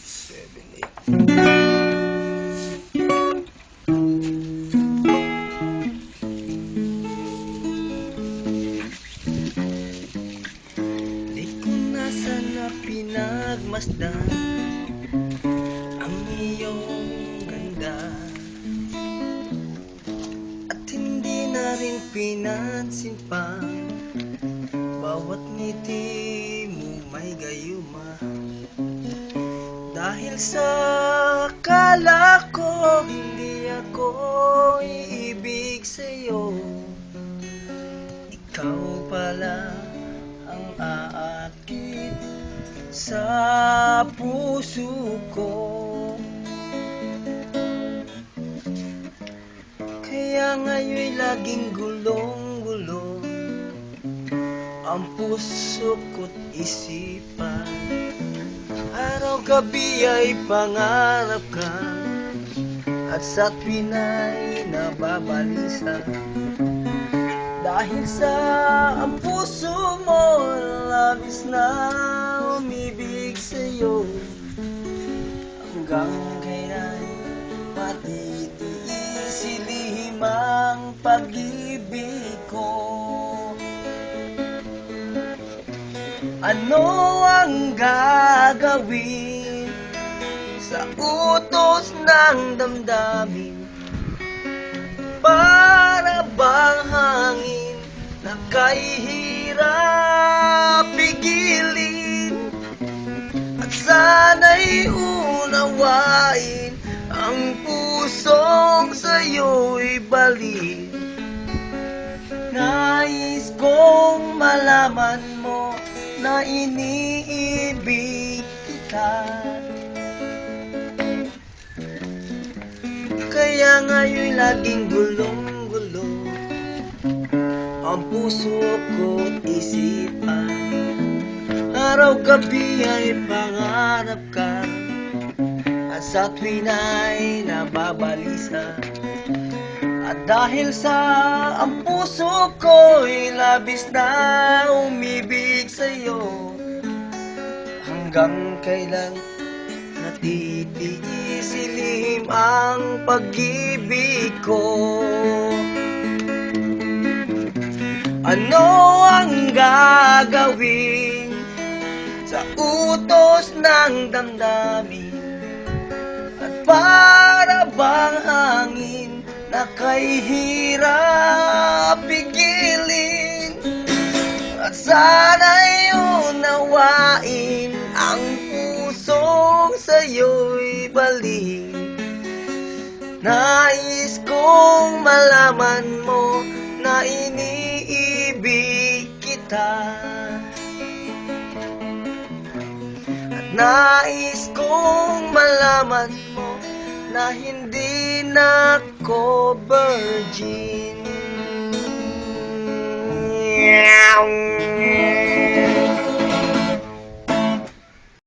7, 8. Di ko na sana pinagmasdan ang iyong ganda, at hindi na rin pinansin pa bawat ngiti mo may gayuma. Dahil sa akala ko hindi ako iibig sa'yo, ikaw pala ang aakit sa puso ko. Kaya ngayon'y laging gulong-gulo ang puso ko't isipan. Araw-gabi ay pangarap ka, at sa tuwina'y nababalisa. Dahil sa ang puso mo labis na umibig sa'yo, hanggang kailan matitiisin ang pag-ibig ko? Ano ang gagawin sa utos ng damdamin? Para bang hangin na kahihirap pigilin, at sana'y unawain ang pusong sa'yo'y balik. Nais kong malaman mo na iniibig kita. Kaya ngayon'y laging gulong-gulo ang puso ko't isipan. Araw-gabi ay pangarap ka, at sa tuwina'y nababalisa. At dahil sa ang puso ko'y labis na umibig sa'yo, hanggang kailan natitiis ilim ang pag-ibig ko? Ano ang gagawin sa utos ng damdamin? At para bang hangin na kahihirap pigilin, at sana'y unawain ang pusong sa'yo'y balik. Nais kong malaman mo na iniibig kita, at nais kong malaman mo na hindi na ako virgin.